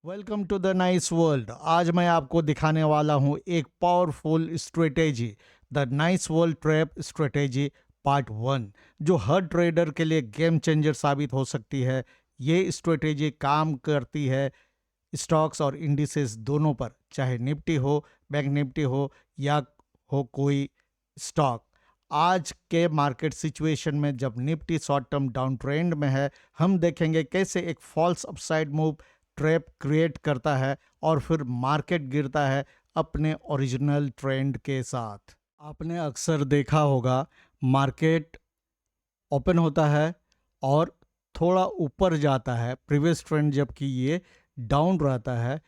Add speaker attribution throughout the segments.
Speaker 1: Welcome to the nice world. आज मैं आपको दिखाने वाला हूँ एक powerful strategy, the nice world trap strategy part 1, जो हर ट्रेडर के लिए गेम चेंजर साबित हो सकती है। ये स्ट्रेटेजी काम करती है स्टॉक्स और इंडिसेस दोनों पर, चाहे निफ्टी हो, बैंक निफ्टी हो या हो कोई स्टॉक। आज के मार्केट सिचुएशन में जब Nifty short term down trend में है, हम देखेंगे कैसे एक false upside move trap create करता है और फिर मार्केट गिरता है अपने ओरिजिनल ट्रेंड के साथ। आपने अक्सर देखा होगा, मार्केट ओपन होता है और थोड़ा ऊपर जाता है प्रीवियस ट्रेंड, जबकि ये डाउन रहता है।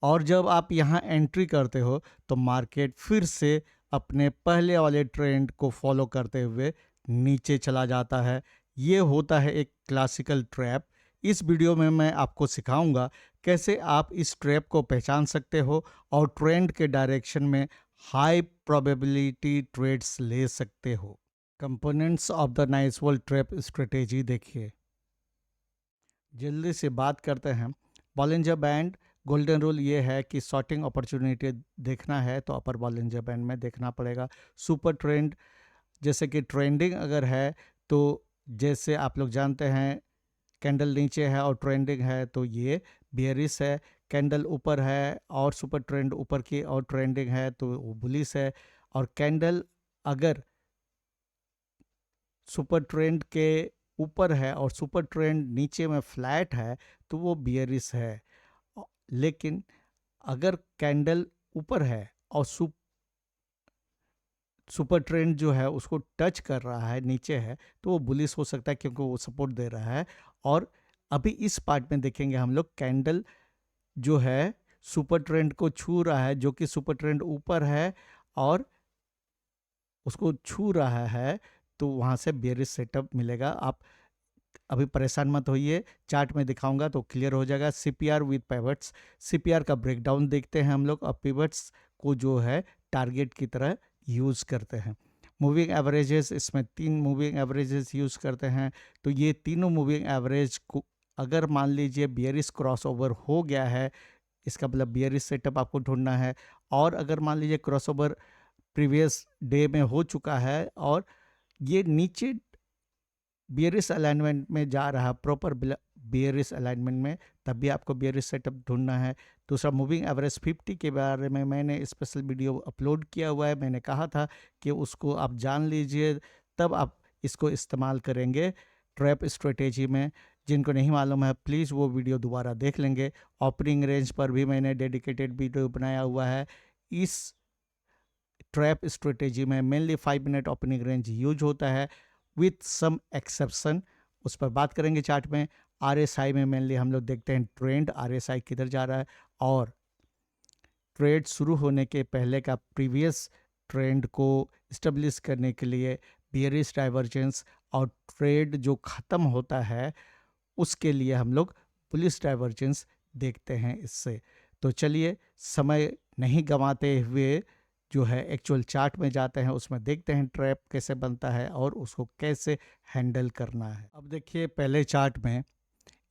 Speaker 1: और जब आप यहाँ एंट्री करते हो तो मार्केट फिर से अपने पहले वाले ट्रेंड को फॉलो करते हुए नीचे चला जाता है। ये होता है एक क्लासिकल ट्रैप। इस वीडियो में मैं आपको सिखाऊंगा कैसे आप इस ट्रैप को पहचान सकते हो और ट्रेंड के डायरेक्शन में हाई प्रोबेबिलिटी ट्रेड्स ले सकते हो। Components of the nice world trap strategy देखिए। जल्दी से बात करते हैं। बॉलिंजर बैंड गोल्डन रूल ये है कि शॉर्टिंग अपॉर्चुनिटी देखना है तो अपर बॉलिंजर बैंड में देखना पड़ेगा। सुपर ट्रेंड, जैसे कि ट्रेंडिंग अगर है तो जैसे आप लोग जानते हैं, कैंडल नीचे है और ट्रेंडिंग है तो ये बियरिश है। कैंडल ऊपर है और सुपर ट्रेंड ऊपर की और ट्रेंडिंग है तो वो बुलिश है। और कैंडल अगर सुपर ट्रेंड के ऊपर है और सुपर ट्रेंड नीचे में फ्लैट है तो वो बियरिश है। लेकिन अगर कैंडल ऊपर है और सुपर ट्रेंड जो है उसको टच कर रहा है, नीचे है, तो वो बुलिश हो सकता है क्योंकि वो सपोर्ट दे रहा है। और अभी इस पार्ट में देखेंगे हम लोग, कैंडल जो है सुपर ट्रेंड को छू रहा है, जो कि सुपर ट्रेंड ऊपर है और उसको छू रहा है, तो वहाँ से बेयरिश सेटअप मिलेगा। आप अभी परेशान मत होइए, चार्ट में दिखाऊंगा तो क्लियर हो जाएगा। सीपीआर विद पिवट्स, सीपीआर का ब्रेकडाउन देखते हैं हम लोग और पिवट्स को जो है टारगेट की तरह यूज़ करते हैं। मूविंग एवरेजेस, इसमें 3 मूविंग एवरेजेस यूज़ करते हैं। तो ये तीनों मूविंग एवरेज को अगर मान लीजिए बियरिश क्रॉसओवर हो गया है, इसका मतलब बियरिश सेटअप आपको ढूंढना है। और अगर मान लीजिए क्रॉसओवर प्रीवियस डे में हो चुका है और ये नीचे बियरिश अलाइनमेंट में जा रहा है, प्रॉपर बियरिश अलाइनमेंट में, तब भी आपको बियरिश सेटअप ढूंढना है। दूसरा, मूविंग एवरेज 50 के बारे में मैंने स्पेशल वीडियो अपलोड किया हुआ है। मैंने कहा था कि उसको आप जान लीजिए, तब आप इसको इस्तेमाल करेंगे ट्रैप स्ट्रेटेजी में। जिनको नहीं मालूम है प्लीज़ वो वीडियो दोबारा देख लेंगे। ओपनिंग रेंज पर भी मैंने डेडिकेटेड वीडियो बनाया हुआ है। इस ट्रैप स्ट्रेटेजी में mainly 5 minute opening range use होता है विथ सम एक्सेप्शन, उस पर बात करेंगे चार्ट में। आरएसआई में मेनली हम लोग देखते हैं ट्रेंड, आरएसआई किधर जा रहा है और ट्रेड शुरू होने के पहले का प्रीवियस ट्रेंड को इस्टेब्लिश करने के लिए बियरिश डाइवर्जेंस, और ट्रेड जो ख़त्म होता है उसके लिए हम लोग बुलिश डाइवर्जेंस देखते हैं इससे। तो चलिए समय नहीं गंवाते हुए जो है एक्चुअल चार्ट में जाते हैं, उसमें देखते हैं ट्रैप कैसे बनता है और उसको कैसे हैंडल करना है। अब देखिए पहले चार्ट में,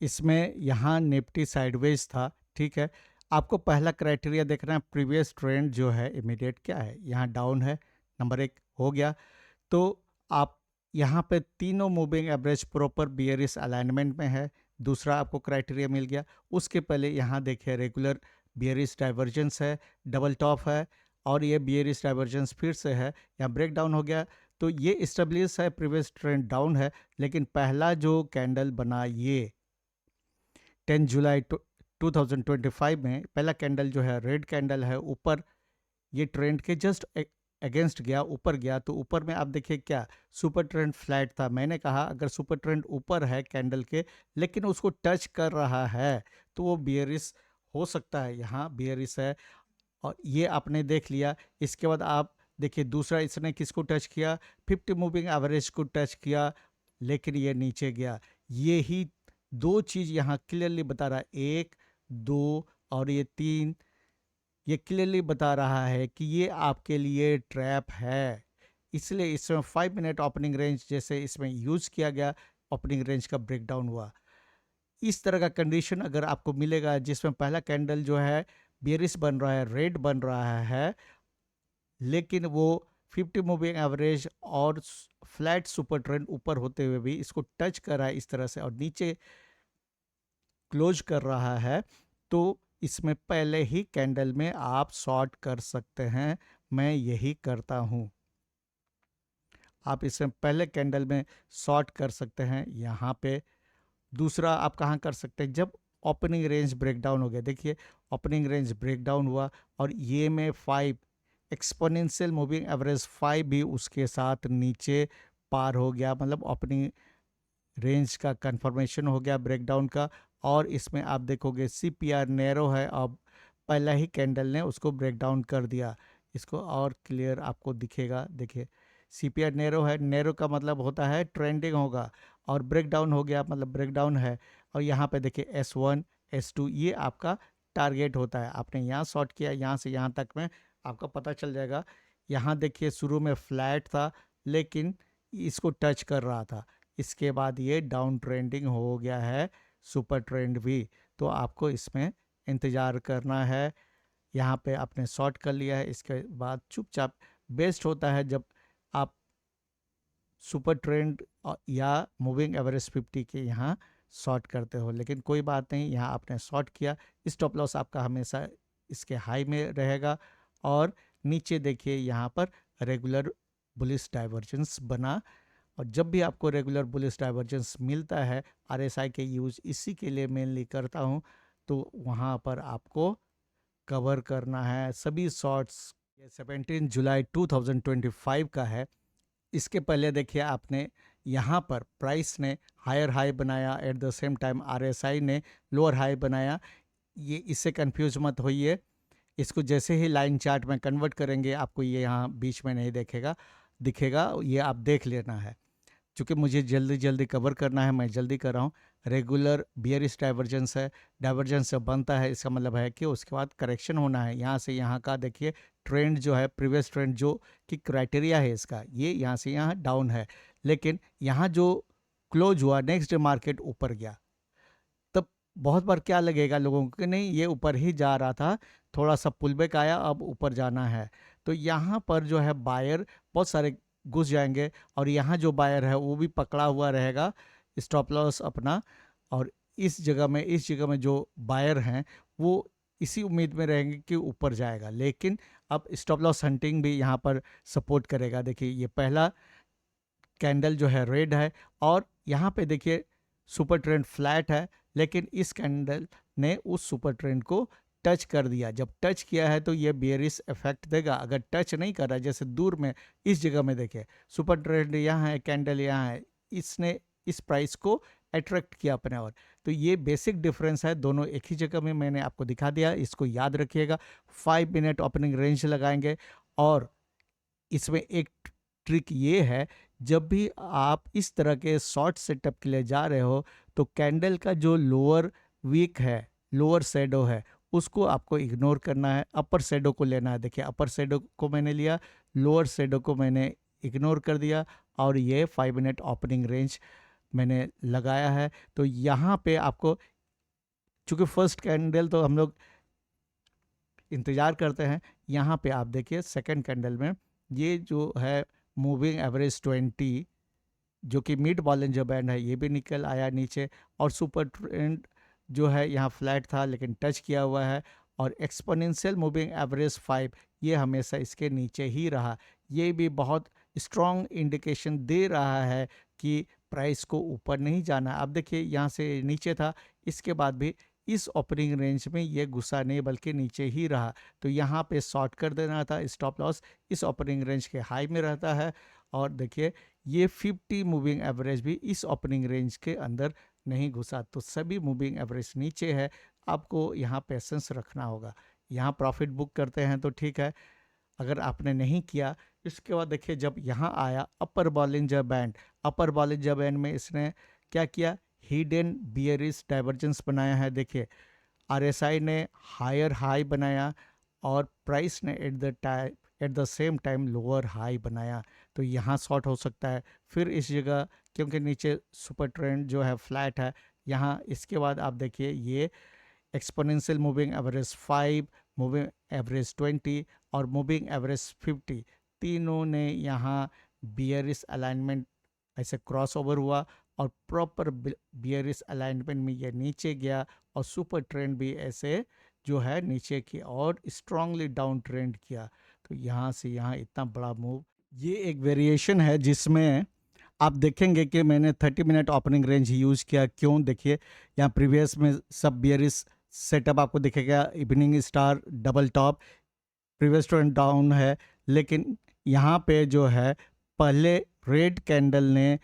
Speaker 1: इसमें यहाँ निफ्टी साइडवेज था, ठीक है। आपको पहला क्राइटेरिया देखना है, प्रीवियस ट्रेंड जो है इमीडिएट क्या है, यहाँ डाउन है, नंबर 1 हो गया। तो आप यहाँ पे तीनों moving average proper bearish alignment में है, दूसरा आपको क्राइटेरिया मिल गया। उसके पहले यहाँ देखिए रेगुलर बियरिश डाइवर्जेंस है, डबल टॉप है और ये बियरिश डाइवर्जेंस फिर से है, यहाँ ब्रेक डाउन हो गया। तो ये इस्टेब्लिश है, प्रीवियस ट्रेंड डाउन है। लेकिन पहला जो कैंडल बना ये 10 जुलाई 2025 में, पहला कैंडल जो है रेड कैंडल है, ऊपर ये ट्रेंड के जस्ट अगेंस्ट गया, ऊपर गया। तो ऊपर में आप देखिए क्या, सुपर ट्रेंड फ्लैट था। मैंने कहा अगर सुपर ट्रेंड ऊपर है कैंडल के लेकिन उसको टच कर रहा है तो वो बियरिश हो सकता है, यहाँ बियरिश है और ये आपने देख लिया। इसके बाद आप देखिए दूसरा, इसने किसको टच किया, 50 मूविंग एवरेज को टच किया, लेकिन ये नीचे गया। ये ही दो चीज़ यहाँ क्लियरली बता रहा है, 1 2 और ये 3, ये क्लियरली बता रहा है कि ये आपके लिए ट्रैप है। इसलिए इसमें 5 मिनट ओपनिंग रेंज जैसे इसमें यूज़ किया गया, ओपनिंग रेंज का ब्रेकडाउन हुआ। इस तरह का कंडीशन अगर आपको मिलेगा जिसमें पहला कैंडल जो है बेरिश बन रहा है, रेड बन रहा है, लेकिन वो 50 मूविंग एवरेज और फ्लैट सुपर ट्रेंड ऊपर होते हुए भी इसको टच कर रहा है इस तरह से और नीचे क्लोज कर रहा है, तो इसमें पहले ही कैंडल में आप शॉर्ट कर सकते हैं। मैं यही करता हूं। आप इसमें पहले कैंडल में शॉर्ट कर सकते हैं। यहाँ पे दूसरा आप कहाँ कर सकते हैं, जब ओपनिंग रेंज ब्रेकडाउन हो गया, देखिए ओपनिंग रेंज ब्रेकडाउन हुआ और ये में 5 एक्सपोनेंशियल मूविंग एवरेज 5 भी उसके साथ नीचे पार हो गया, मतलब ओपनिंग रेंज का कंफर्मेशन हो गया ब्रेकडाउन का। और इसमें आप देखोगे CPR नैरो है, अब पहला ही कैंडल ने उसको ब्रेकडाउन कर दिया। इसको और क्लियर आपको दिखेगा, देखिए CPR नैरो है, नैरो का मतलब होता है ट्रेंडिंग होगा, और ब्रेकडाउन हो गया मतलब ब्रेकडाउन है। और यहाँ पे देखिए S1 S2 ये आपका टारगेट होता है। आपने यहाँ शॉर्ट किया, यहाँ से यहाँ तक में आपका पता चल जाएगा। यहाँ देखिए शुरू में फ्लैट था लेकिन इसको टच कर रहा था, इसके बाद ये डाउन ट्रेंडिंग हो गया है, सुपर ट्रेंड भी। तो आपको इसमें इंतज़ार करना है। यहाँ पे आपने शॉर्ट कर लिया है, इसके बाद चुपचाप बेस्ट होता है जब आप सुपर ट्रेंड या मूविंग एवरेज 50 के यहाँ शॉर्ट करते हो। लेकिन कोई बात नहीं, यहाँ आपने शॉर्ट किया, स्टॉप लॉस आपका हमेशा इसके हाई में रहेगा। और नीचे देखिए यहाँ पर रेगुलर बुलिश डाइवर्जेंस बना, और जब भी आपको रेगुलर बुलिश डाइवर्जेंस मिलता है, RSI के यूज़ इसी के लिए मेनली करता हूँ, तो वहाँ पर आपको कवर करना है सभी शॉर्ट्स। ये 17 जुलाई 2025 का है। इसके पहले देखिए आपने यहाँ पर प्राइस ने हायर हाई बनाया, at the same time RSI ने लोअर हाई बनाया। ये इससे कंफ्यूज मत होइए, इसको जैसे ही लाइन चार्ट में कन्वर्ट करेंगे आपको ये यहाँ बीच में नहीं देखेगा, दिखेगा, ये आप देख लेना है। चूँकि मुझे जल्दी जल्दी कवर करना है, मैं जल्दी कर रहा हूँ। रेगुलर बियरिश डाइवर्जेंस है, डाइवर्जेंस जब बनता है इसका मतलब है कि उसके बाद करेक्शन होना है। यहाँ से यहाँ का देखिए ट्रेंड जो है, प्रीवियस ट्रेंड जो कि क्राइटेरिया है इसका, ये यहाँ से यहाँ डाउन है, लेकिन यहाँ जो क्लोज हुआ नेक्स्ट डे मार्केट ऊपर गया। तब बहुत बार क्या लगेगा लोगों को कि नहीं ये ऊपर ही जा रहा था, थोड़ा सा पुलबैक आया, अब ऊपर जाना है। तो यहाँ पर जो है बायर बहुत सारे घुस जाएंगे, और यहाँ जो बायर है वो भी पकड़ा हुआ रहेगा स्टॉप लॉस अपना। और इस जगह में जो बायर हैं वो इसी उम्मीद में रहेंगे कि ऊपर जाएगा, लेकिन अब स्टॉप लॉस हंटिंग भी यहाँ पर सपोर्ट करेगा। देखिए ये पहला कैंडल जो है रेड है, और यहाँ पे देखिए सुपर ट्रेंड फ्लैट है, लेकिन इस कैंडल ने उस सुपर ट्रेंड को टच कर दिया। जब टच किया है तो ये बेयरिश इफेक्ट देगा। अगर टच नहीं कर रहा, जैसे दूर में इस जगह में देखिए सुपर ट्रेंड यहाँ है, कैंडल यहाँ है, इसने इस प्राइस को अट्रैक्ट किया अपने और। तो ये बेसिक डिफरेंस है, दोनों एक ही जगह में मैंने आपको दिखा दिया, इसको याद रखिएगा। 5 मिनट ओपनिंग रेंज लगाएंगे, और इसमें एक ट्रिक ये है, जब भी आप इस तरह के शॉर्ट सेटअप के लिए जा रहे हो तो कैंडल का जो लोअर वीक है, लोअर शेडो है, उसको आपको इग्नोर करना है, अपर शेडो को लेना है। देखिए अपर शेडो को मैंने लिया, लोअर शेडो को मैंने इग्नोर कर दिया, और ये 5 मिनट ओपनिंग रेंज मैंने लगाया है। तो यहाँ पे आपको, चूँकि फर्स्ट कैंडल तो हम लोग इंतज़ार करते हैं, यहाँ पे आप देखिए सेकंड कैंडल में ये जो है मूविंग एवरेज 20 जो कि मिड बॉलिंजर बैंड है, ये भी निकल आया नीचे, और सुपर ट्रेंड जो है यहाँ फ्लैट था लेकिन टच किया हुआ है, और एक्सपोनेंशियल मूविंग एवरेज 5 ये हमेशा इसके नीचे ही रहा। ये भी बहुत स्ट्रॉन्ग इंडिकेशन दे रहा है कि प्राइस को ऊपर नहीं जाना। अब देखिए यहाँ से नीचे था, इसके बाद भी इस ओपनिंग रेंज में ये घुसा नहीं बल्कि नीचे ही रहा। तो यहाँ पे शॉर्ट कर देना था, स्टॉप लॉस इस ओपनिंग रेंज के हाई में रहता है। और देखिए ये 50 मूविंग एवरेज भी इस ओपनिंग रेंज के अंदर नहीं घुसा, तो सभी मूविंग एवरेज नीचे है। आपको यहाँ पेशेंस रखना होगा। यहाँ प्रॉफिट बुक करते हैं तो ठीक है, अगर आपने नहीं किया। इसके बाद देखिए जब यहाँ आया अपर बॉलिंजर बैंड, अपर बॉलिंजर बैंड में इसने क्या किया, हिडन बियरिश डाइवर्जेंस बनाया है। देखिए RSI ने हायर हाई बनाया, और प्राइस ने at the same time lower high बनाया। तो यहाँ शॉर्ट हो सकता है। फिर इस जगह क्योंकि नीचे सुपर ट्रेंड जो है फ्लैट है, यहाँ इसके बाद आप देखिए ये exponential moving average 5, moving average 20 और मूविंग एवरेज 50, तीनों ने यहाँ बियरिश अलाइनमेंट ऐसे क्रॉस ओवर हुआ और प्रॉपर बियरिश अलाइनमेंट में ये नीचे गया और सुपर ट्रेंड भी ऐसे जो है नीचे की और स्ट्रांगली डाउन ट्रेंड किया। तो यहाँ से यहाँ इतना बड़ा मूव, ये एक वेरिएशन है जिसमें आप देखेंगे कि मैंने 30 मिनट ओपनिंग रेंज यूज़ किया। क्यों? देखिए यहाँ प्रीवियस में सब बियरिश सेटअप आपको दिखेगा, evening star, double top, previous trend down है, लेकिन यहाँ पे जो है पहले रेड कैंडल ने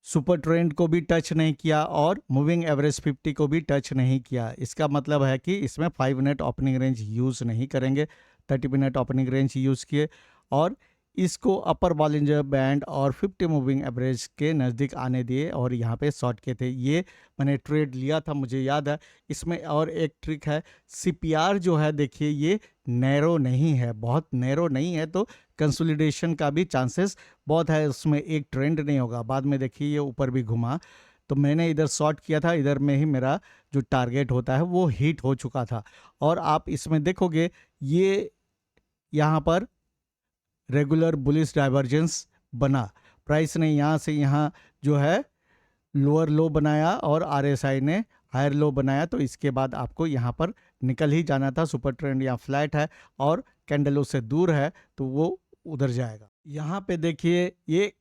Speaker 1: सुपर ट्रेंड को भी टच नहीं किया और मूविंग एवरेज 50 को भी टच नहीं किया। इसका मतलब है कि इसमें 5 मिनट ओपनिंग रेंज यूज़ नहीं करेंगे, 30 मिनट ओपनिंग रेंज यूज़ किए और इसको अपर बॉलिंजर बैंड और 50 मूविंग एवरेज के नज़दीक आने दिए और यहाँ पे शॉर्ट किए थे। ये मैंने ट्रेड लिया था, मुझे याद है। इसमें और एक ट्रिक है, सीपीआर जो है देखिए ये नैरो नहीं है, बहुत नैरो नहीं है, तो कंसोलिडेशन का भी चांसेस बहुत है, उसमें एक ट्रेंड नहीं होगा। बाद में देखिए ये ऊपर भी घुमा, तो मैंने इधर शॉर्ट किया था, इधर में ही मेरा जो टारगेट होता है वो हिट हो चुका था। और आप इसमें देखोगे ये यहाँ पर रेगुलर बुलिश डाइवर्जेंस बना, प्राइस ने यहाँ से यहाँ जो है लोअर लो बनाया और आरएसआई ने हायर लो बनाया। तो इसके बाद आपको यहाँ पर निकल ही जाना था। सुपर ट्रेंड यहाँ फ्लैट है और कैंडल उससे दूर है तो वो उधर जाएगा। यहाँ पे देखिए ये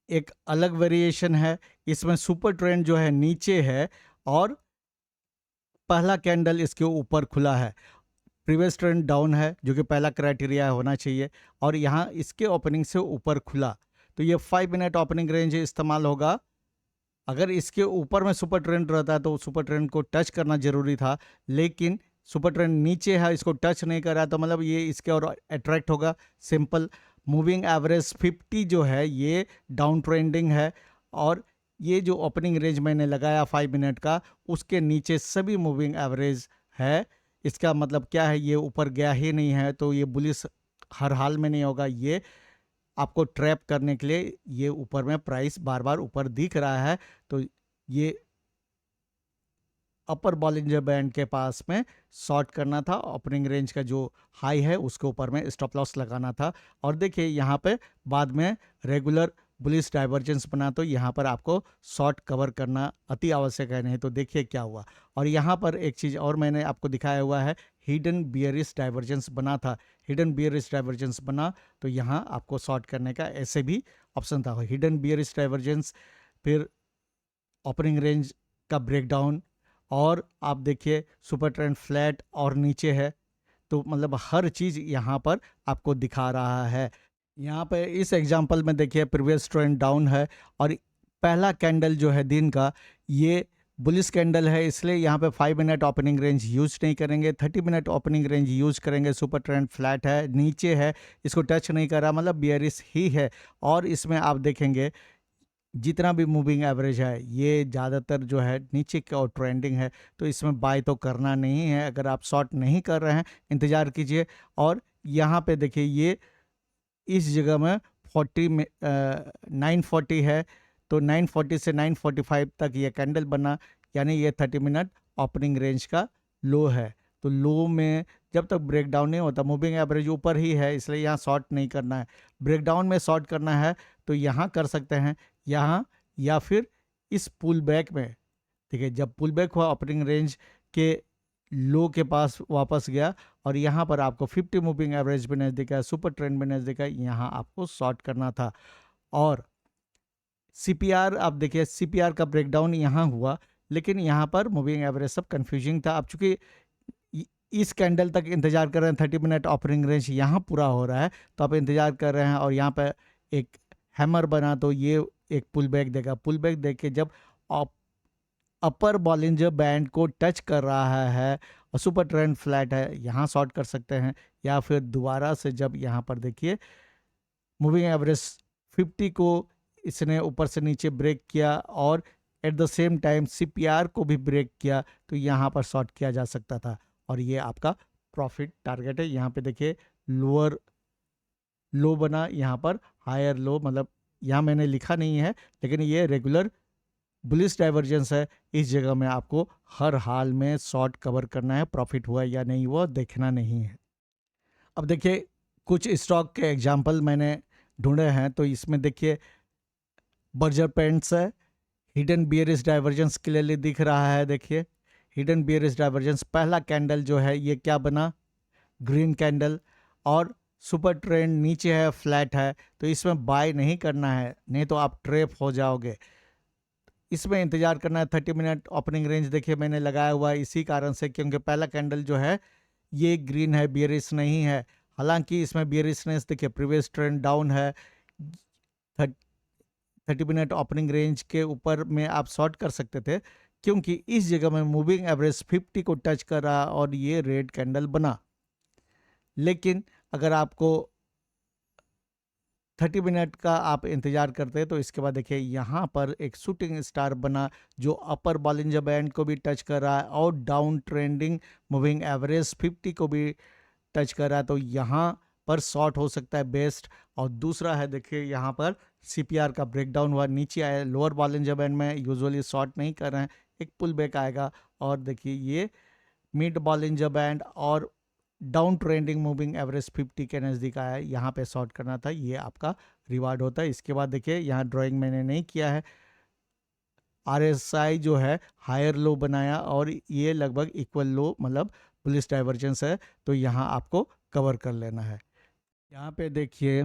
Speaker 1: एक अलग वेरिएशन है, इसमें सुपर ट्रेंड जो है नीचे है और पहला कैंडल इसके ऊपर खुला है, प्रीवियस ट्रेंड डाउन है जो कि पहला क्राइटेरिया होना चाहिए, और यहाँ इसके ओपनिंग से ऊपर खुला। तो ये 5 मिनट ओपनिंग रेंज इस्तेमाल होगा। अगर इसके ऊपर में सुपर ट्रेंड रहता है तो सुपर ट्रेंड को टच करना जरूरी था, लेकिन सुपर ट्रेंड नीचे है, इसको टच नहीं कर रहा, तो मतलब ये इसके और अट्रैक्ट होगा। सिंपल मूविंग एवरेज 50 जो है ये डाउन ट्रेंडिंग है और ये जो ओपनिंग रेंज मैंने लगाया 5 मिनट का उसके नीचे सभी मूविंग एवरेज है। इसका मतलब क्या है, ये ऊपर गया ही नहीं है, तो ये बुलिश हर हाल में नहीं होगा। ये आपको ट्रैप करने के लिए ये ऊपर में प्राइस बार बार ऊपर दिख रहा है, तो ये अपर बॉलिंजर बैंड के पास में शॉर्ट करना था, ओपनिंग रेंज का जो हाई है उसके ऊपर में स्टॉप लॉस लगाना था। और देखिए यहाँ पे बाद में रेगुलर बुलिश डाइवर्जेंस बना, तो यहाँ पर आपको शॉर्ट कवर करना अति आवश्यक है, नहीं तो देखिए क्या हुआ। और यहाँ पर एक चीज़ और मैंने आपको दिखाया हुआ है, हिडन बियरिश डाइवर्जेंस बना था। हिडन बियरिश डाइवर्जेंस बना तो यहाँ आपको शॉर्ट करने का ऐसे भी ऑप्शन था, हिडन बियरिश डाइवर्जेंस, फिर ओपनिंग रेंज का ब्रेकडाउन, और आप देखिए सुपर ट्रेंड फ्लैट और नीचे है, तो मतलब हर चीज़ यहाँ पर आपको दिखा रहा है। यहाँ पे इस एग्जांपल में देखिए प्रीवियस ट्रेंड डाउन है और पहला कैंडल जो है दिन का ये बुलिश कैंडल है, इसलिए यहाँ पे 5 मिनट ओपनिंग रेंज यूज नहीं करेंगे, 30 मिनट ओपनिंग रेंज यूज करेंगे। सुपर ट्रेंड फ्लैट है, नीचे है, इसको टच नहीं कर रहा, मतलब बियरिश ही है। और इसमें आप देखेंगे जितना भी मूविंग एवरेज है ये ज़्यादातर जो है नीचे की ओर ट्रेंडिंग है, तो इसमें बाय तो करना नहीं है। अगर आप शॉर्ट नहीं कर रहे हैं इंतज़ार कीजिए। और यहाँ पे देखिए ये इस जगह में 40 में 940 है, तो 940 से 945 तक ये कैंडल बना, यानी ये 30 मिनट ओपनिंग रेंज का लो है। तो लो में जब तक ब्रेकडाउन नहीं होता, मूविंग एवरेज ऊपर ही है, इसलिए यहाँ शॉर्ट नहीं करना है। ब्रेकडाउन में शॉर्ट करना है तो यहाँ कर सकते हैं, यहाँ या फिर इस पुल बैक में। ठीक है, जब पुल बैक हुआ ओपनिंग रेंज के लो के पास वापस गया और यहाँ पर आपको 50 मूविंग एवरेज भी नज़दीक है, सुपर ट्रेंड भी नज़दीक है, यहाँ आपको शॉर्ट करना था। और सीपीआर आप देखिए, सीपीआर का ब्रेकडाउन यहाँ हुआ, लेकिन यहाँ पर मूविंग एवरेज सब कंफ्यूजिंग था। अब चूंकि इस कैंडल तक इंतजार कर रहे हैं, 30 मिनट ओपनिंग रेंज यहाँ पूरा हो रहा है, तो आप इंतजार कर रहे हैं और यहाँ पर एक हैमर बना, तो ये एक पुल बैक देगा। पुल बैक देख के जब अपर बॉलिंजर बैंड को टच कर रहा है और सुपर ट्रेंड फ्लैट है, यहाँ शॉर्ट कर सकते हैं। या फिर दोबारा से जब यहाँ पर देखिए मूविंग एवरेज 50 को इसने ऊपर से नीचे ब्रेक किया और at the same time CPR को भी ब्रेक किया, तो यहाँ पर शॉर्ट किया जा सकता था और ये आपका प्रॉफिट टारगेट है। यहाँ पे देखिए लोअर लो बना, यहाँ पर हायर लो, मतलब यहाँ मैंने लिखा नहीं है लेकिन ये रेगुलर बुलिश डाइवर्जेंस है, इस जगह में आपको हर हाल में शॉर्ट कवर करना है, प्रॉफिट हुआ या नहीं हुआ देखना नहीं है। अब देखिए कुछ स्टॉक के एग्जांपल मैंने ढूंढे हैं, तो इसमें देखिए बर्जर पेंट्स है, हिडन बियरिश डाइवर्जेंस क्लियरली दिख रहा है। देखिए हिडन बियरिश डाइवर्जेंस, पहला कैंडल जो है ये क्या बना, ग्रीन कैंडल, और सुपर ट्रेंड नीचे है, फ्लैट है, तो इसमें बाय नहीं करना है, नहीं तो आप ट्रैप हो जाओगे। इसमें इंतजार करना है 30 मिनट ओपनिंग रेंज। देखिए मैंने लगाया हुआ है इसी कारण से, क्योंकि पहला कैंडल जो है ये ग्रीन है, बियरिश नहीं है। हालांकि इसमें बियरिशनेस देखिए, प्रीवियस ट्रेंड डाउन है, 30 मिनट ओपनिंग रेंज के ऊपर में आप शॉर्ट कर सकते थे, क्योंकि इस जगह में मूविंग एवरेज 50 को टच कर रहा और ये रेड कैंडल बना। लेकिन अगर आपको 30 मिनट का आप इंतजार करते हैं, तो इसके बाद देखिए यहाँ पर एक शूटिंग स्टार बना जो अपर बॉलिंजर बैंड को भी टच कर रहा है और डाउन ट्रेंडिंग मूविंग एवरेज 50 को भी टच कर रहा है, तो यहाँ पर शॉर्ट हो सकता है बेस्ट। और दूसरा है देखिए यहाँ पर सीपीआर का ब्रेकडाउन हुआ, नीचे आया, लोअर बॉलिंजर बैंड में यूजुअली शॉर्ट नहीं कर रहे हैं, एक पुल बैक आएगा, और देखिए ये मिड बॉलिंजर बैंड और डाउन ट्रेंडिंग मूविंग एवरेज 50 के नज़दीक आया है, यहाँ पे शॉर्ट करना था, ये आपका रिवार्ड होता है। इसके बाद देखिए यहाँ ड्राइंग मैंने नहीं किया है, आरएसआई जो है हायर लो बनाया और ये लगभग इक्वल लो, मतलब बुलिश डाइवर्जेंस है, तो यहाँ आपको कवर कर लेना है। यहाँ पे देखिए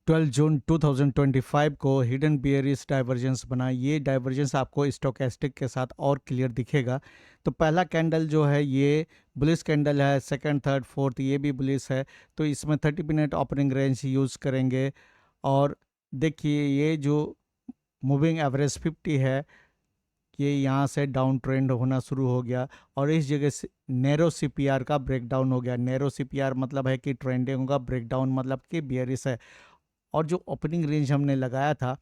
Speaker 1: 12 जून 2025 को हिडन बियरिश डाइवर्जेंस बना, ये डाइवर्जेंस आपको स्टोकेस्टिक के साथ और क्लियर दिखेगा। तो पहला कैंडल जो है ये बुलिश कैंडल है, सेकंड, थर्ड, फोर्थ ये भी बुलिश है, तो इसमें 30 मिनट ओपनिंग रेंज यूज़ करेंगे। और देखिए ये जो मूविंग एवरेज 50 है, ये यहाँ से डाउन ट्रेंड होना शुरू हो गया और इस जगह से नैरो सीपीआर का ब्रेकडाउन हो गया। नैरो सीपीआर मतलब है कि ट्रेंडिंग होगा, ब्रेकडाउन मतलब कि बियरिश है। और जो ओपनिंग रेंज हमने लगाया था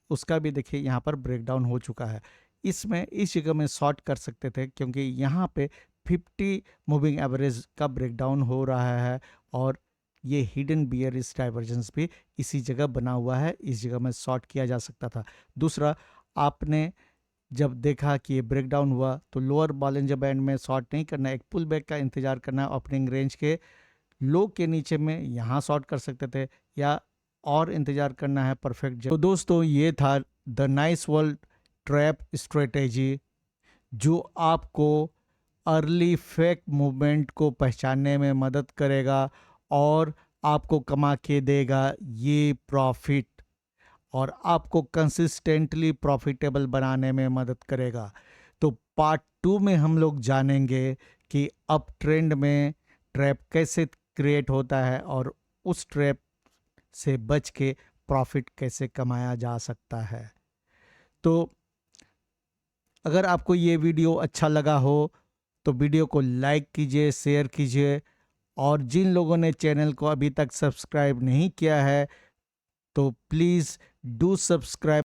Speaker 1: उसका भी देखिए यहाँ पर ब्रेकडाउन हो चुका है। इसमें इस जगह में शॉर्ट कर सकते थे, क्योंकि यहाँ पे 50 मूविंग एवरेज का ब्रेकडाउन हो रहा है और ये हिडन बियरिश डाइवर्जेंस भी इसी जगह बना हुआ है, इस जगह में शॉर्ट किया जा सकता था। दूसरा, आपने जब देखा कि ये ब्रेकडाउन हुआ तो लोअर बॉलिंजर बैंड में शॉर्ट नहीं करना, एक पुल बैक का इंतजार करना है, ओपनिंग रेंज के लो के नीचे में यहाँ शॉर्ट कर सकते थे या और इंतजार करना है परफेक्ट जगह। तो दोस्तों ये था the nice world trap strategy, जो आपको अर्ली फेक मूवमेंट को पहचानने में मदद करेगा और आपको कमा के देगा ये प्रॉफिट, और आपको कंसिस्टेंटली प्रॉफिटेबल बनाने में मदद करेगा। तो पार्ट 2 में हम लोग जानेंगे कि अप ट्रेंड में ट्रैप कैसे क्रिएट होता है और उस ट्रैप से बच के प्रॉफिट कैसे कमाया जा सकता है। तो अगर आपको ये वीडियो अच्छा लगा हो तो वीडियो को लाइक कीजिए, शेयर कीजिए, और जिन लोगों ने चैनल को अभी तक सब्सक्राइब नहीं किया है तो प्लीज़ डू सब्सक्राइब